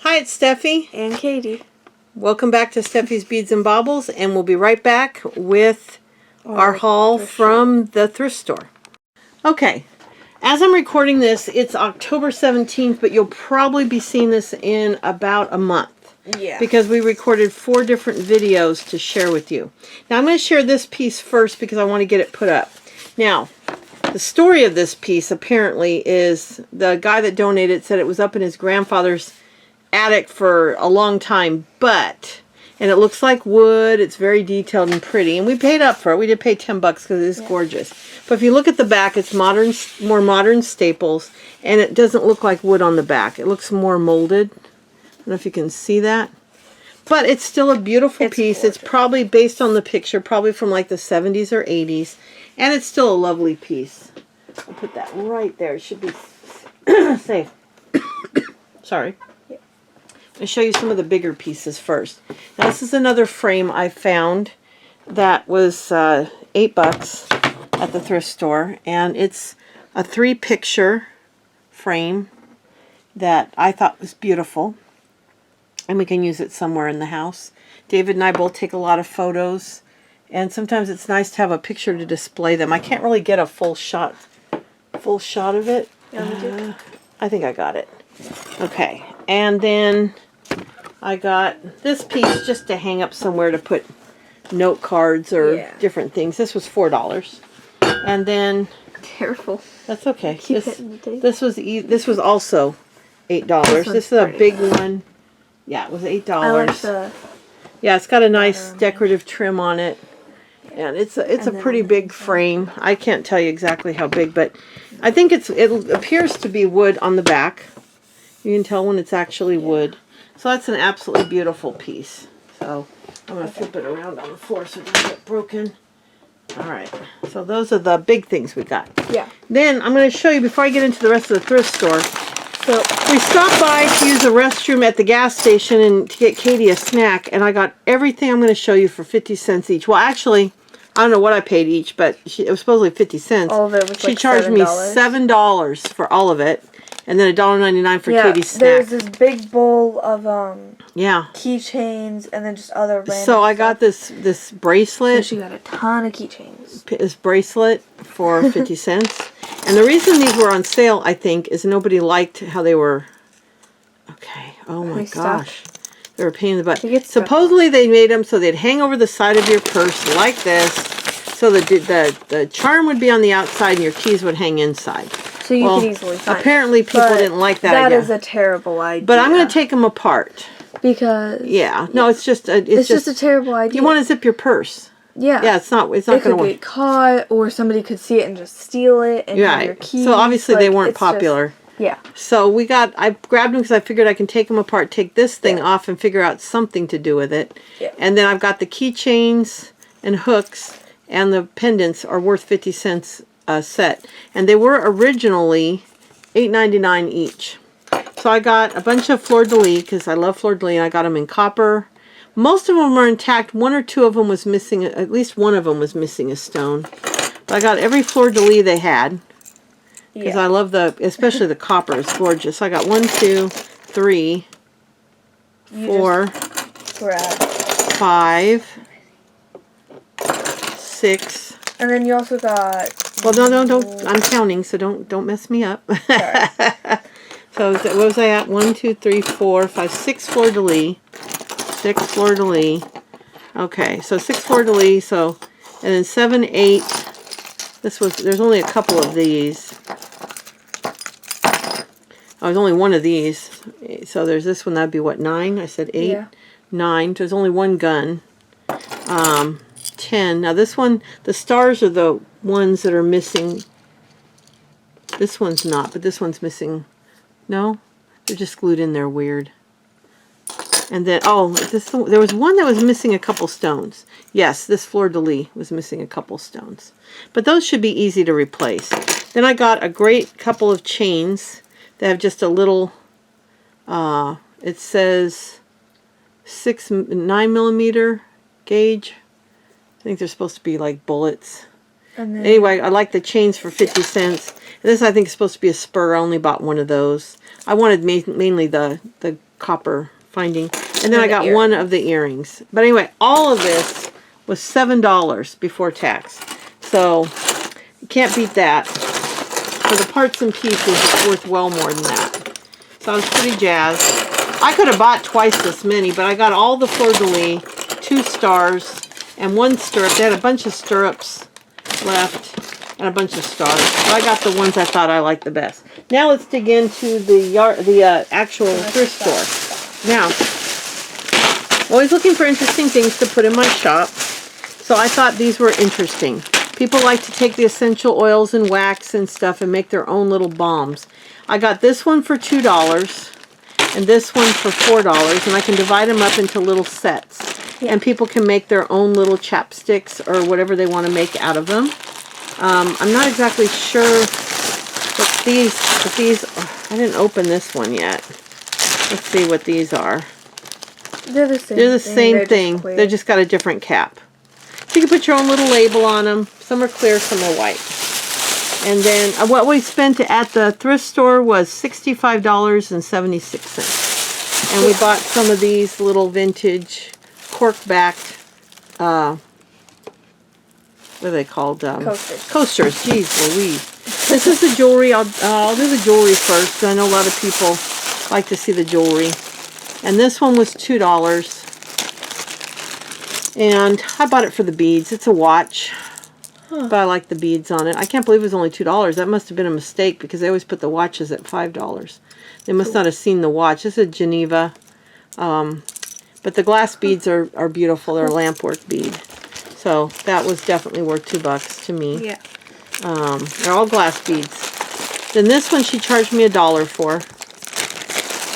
Hi, it's Steffi. And Katie. Welcome back to Steffi's Beads and Baubles, and we'll be right back with our haul from the thrift store. Okay, as I'm recording this, it's October 17th, but you'll probably be seeing this in about a month. Yeah. Because we recorded 4 different videos to share with you. Now, I'm going to share this piece first because I want to get it put up. Now, the story of this piece apparently is the guy that donated said it was up in his grandfather's attic for a long time, and it looks like wood. It's very detailed and pretty, and we paid up for it. We did pay $10 because it is gorgeous. But if you look at the back, it's modern, more modern staples, and it doesn't look like wood on the back. It looks more molded. I don't know if you can see that, but it's still a beautiful piece. Gorgeous. It's probably based on the picture, probably from like the 70s or 80s, and it's still a lovely piece. I'll put that right there. It should be safe. Sorry. I'll show you some of the bigger pieces first. Now, this is another frame I found that was $8 at the thrift store, and it's a 3-picture frame that I thought was beautiful, and we can use it somewhere in the house. David and I both take a lot of photos, and sometimes it's nice to have a picture to display them. I can't really get a full shot of it. I think I got it. Okay, and then I got this piece just to hang up somewhere to put note cards or different things. This was $4. And then careful. That's okay. This was also $8. This is a big one. Yeah, it was $8. I like the it's got a nice decorative trim on it. And it's a pretty big frame. I can't tell you exactly how big, but I think it appears to be wood on the back. You can tell when it's actually wood. So that's an absolutely beautiful piece. So I'm going to flip it around on the floor so it doesn't get broken. Alright, so those are the big things we got. Yeah. Then I'm going to show you, before I get into the rest of the thrift store, so we stopped by to use the restroom at the gas station and to get Katie a snack, and I got everything I'm going to show you for 50 cents each. Well, actually, I don't know what I paid each, but it was supposedly 50 cents. All of it was She charged me $7 for all of it. And then $1.99 for Katie's snack. There's this big bowl of keychains and then just other random So I got this bracelet. So she got a ton of keychains. This bracelet for 50 cents. And the reason these were on sale, I think, is nobody liked how they were. Okay. Oh my gosh. They were a pain in the butt. Supposedly they made them so they'd hang over the side of your purse like this, so that the charm would be on the outside and your keys would hang inside. So you can easily find apparently people didn't like that idea. That is a terrible idea. But I'm going to take them apart. Because... No, it's just a terrible idea. You want to zip your purse. Yeah. Yeah, it's not going to work. It could get caught, or somebody could see it and just steal it and have your keys. So obviously they weren't popular. So I grabbed them because I figured I can take them apart, take this thing off, and figure out something to do with it. And then I've got the keychains and hooks, and the pendants are worth 50 cents a set, and they were originally $8.99 each. So I got a bunch of fleur-de-lis because I love fleur-de-lis, and I got them in copper. Most of them are intact. 1 or 2 of them was missing, at least one of them was missing a stone. But I got every fleur-de-lis they had because I love especially the copper. It's gorgeous. So I got 1, 2, 3, 4, 5, 6. And then you also got... Well, no, don't. I'm counting, so don't mess me up. So what was I at? 1, 2, 3, 4, 5, 6 fleur-de-lis. 6 fleur-de-lis. Okay, so 6 fleur-de-lis. So, and then 7, 8. There's only a couple of these. Oh, there's only one of these. So there's this one. That'd be what, 9? I said 8, 9. There's only one gun. 10. Now this one, the stars are the ones that are missing. This one's not, but this one's missing. No? They're just glued in there weird. And then, there was one that was missing a couple stones. Yes, this fleur-de-lis was missing a couple stones. But those should be easy to replace. Then I got a great couple of chains that have just a little, it says 9mm gauge. I think they're supposed to be like bullets. And then, anyway, I like the chains for 50 cents. And this, I think, is supposed to be a spur. I only bought one of those. I wanted mainly the copper finding. And then I the got one of the earrings. But anyway, all of this was $7 before tax. So you can't beat that. For the parts and pieces, it's worth well more than that. So I was pretty jazzed. I could have bought twice this many, but I got all the fleur-de-lis, 2 stars, and 1 stirrup. They had a bunch of stirrups left and a bunch of stars. But I got the ones I thought I liked the best. Now let's dig into the actual thrift store. Now, always looking for interesting things to put in my shop. So I thought these were interesting. People like to take the essential oils and wax and stuff and make their own little balms. I got this one for $2 and this one for $4, and I can divide them up into little sets. Yeah. And people can make their own little chapsticks or whatever they want to make out of them. I'm not exactly sure what these, I didn't open this one yet. Let's see what these are. They're the same. They're the same thing. They just got a different cap. So you can put your own little label on them. Some are clear, some are white. And then what we spent at the thrift store was $65.76. And we bought some of these little vintage cork-backed, what are they called? Coasters. Coasters. Jeez Louise. This is the jewelry. I'll do the jewelry first, because I know a lot of people like to see the jewelry. And this one was $2. And I bought it for the beads. It's a watch. But I like the beads on it. I can't believe it was only $2. That must have been a mistake, because they always put the watches at $5. They must not have seen the watch. This is a Geneva. But the glass beads are beautiful. They're a lampwork bead. So that was definitely worth $2 to me. Yeah. They're all glass beads. Then this one she charged me $1 for.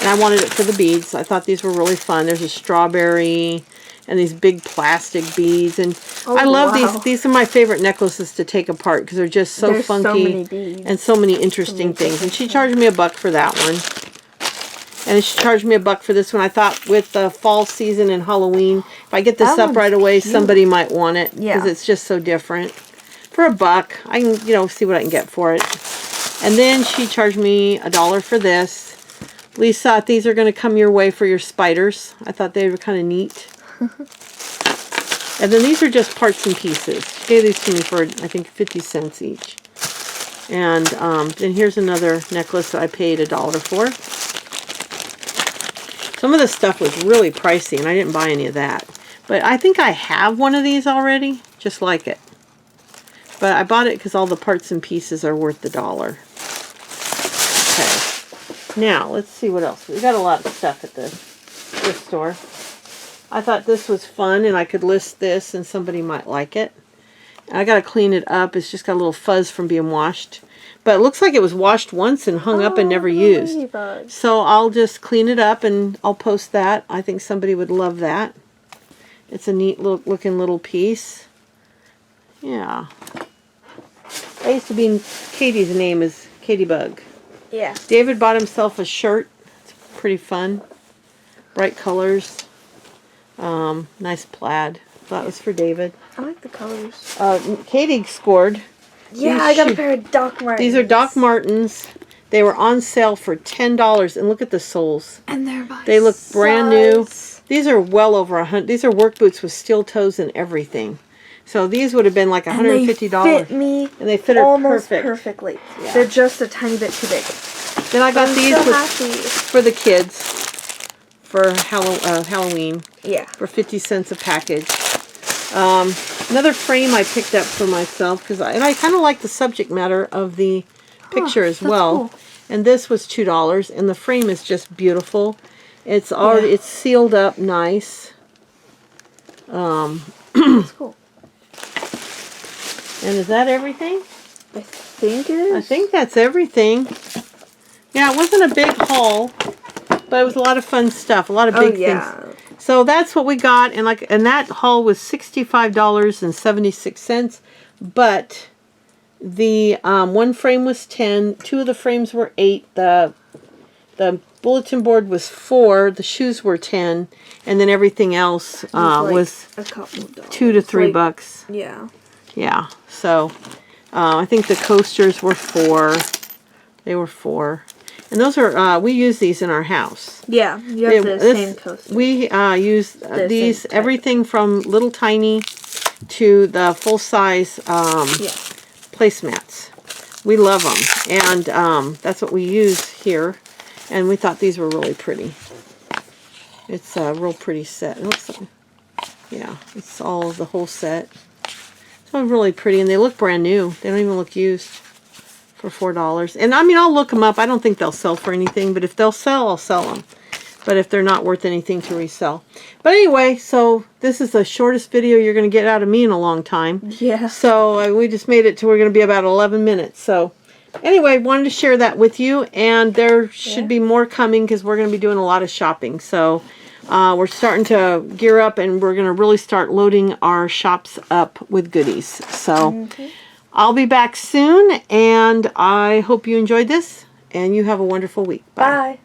And I wanted it for the beads. I thought these were really fun. There's a strawberry and these big plastic beads. And I love these. These are my favorite necklaces to take apart, because they're just so funky. So many beads. And so many interesting things. And she charged me $1 for that one. And she charged me $1 for this one. I thought with the fall season and Halloween, if I get this up right away, somebody might want it. Because it's just so different. For $1, I can, see what I can get for it. And then she charged me $1 for this. Lisa thought these are going to come your way for your spiders. I thought they were kind of neat. And then these are just parts and pieces. She gave these to me for, I think, 50 cents each. And then here's another necklace that I paid $1 for. Some of this stuff was really pricey, and I didn't buy any of that. But I think I have one of these already, just like it. But I bought it because all the parts and pieces are worth $1. Okay. Now, let's see what else. We got a lot of stuff at the thrift store. I thought this was fun, and I could list this, and somebody might like it. And I got to clean it up. It's just got a little fuzz from being washed. But it looks like it was washed once and hung up and never used. So I'll just clean it up, and I'll post that. I think somebody would love that. It's a neat looking little piece. Yeah. I used to be, Katie's name is Katie Bug. Yeah. David bought himself a shirt. It's pretty fun. Bright colors. Nice plaid. That was for David. I like the colors. Katie scored. Yeah, I got a pair of Doc Martens. These are Doc Martens. They were on sale for $10. And look at the soles. And they look brand new. These are well over $100. These are work boots with steel toes and everything. So these would have been like $150. And they fit me. And they fit her almost perfectly. Yeah. They're just a tiny bit too big. Then I got these for the kids for Halloween. Yeah. For 50 cents a package. Another frame I picked up for myself, because I kind of like the subject matter of the picture as well. Cool. And this was $2, and the frame is just beautiful. It's already it's sealed up nice. That's cool. And is that everything? I think it is. I think that's everything. Yeah, it wasn't a big haul, but it was a lot of fun stuff. A lot of big things. So that's what we got, and that haul was $65.76. But the one frame was $10. 2 of the frames were $8. The bulletin board was $4. The shoes were $10, and then everything else was a couple of dollars. $2 to $3. Yeah. Yeah. So I think the coasters were $4. They were $4. And those are, we use these in our house. Yeah, you have the same coaster. We use these, type. everything from little tiny to the full-size placemats. We love them. And that's what we use here. And we thought these were really pretty. It's a real pretty set. It looks like, yeah, it's all the whole set. So really pretty, and they look brand new. They don't even look used for $4. And I mean, I'll look them up. I don't think they'll sell for anything, but if they'll sell, I'll sell them. But if they're not worth anything to resell. But anyway, so this is the shortest video you're going to get out of me in a long time. Yeah. So we just made it to, we're going to be about 11 minutes. So anyway, wanted to share that with you, and there should be more coming because we're going to be doing a lot of shopping. So we're starting to gear up, and we're going to really start loading our shops up with goodies. So I'll be back soon, and I hope you enjoyed this, and you have a wonderful week. Bye. Bye.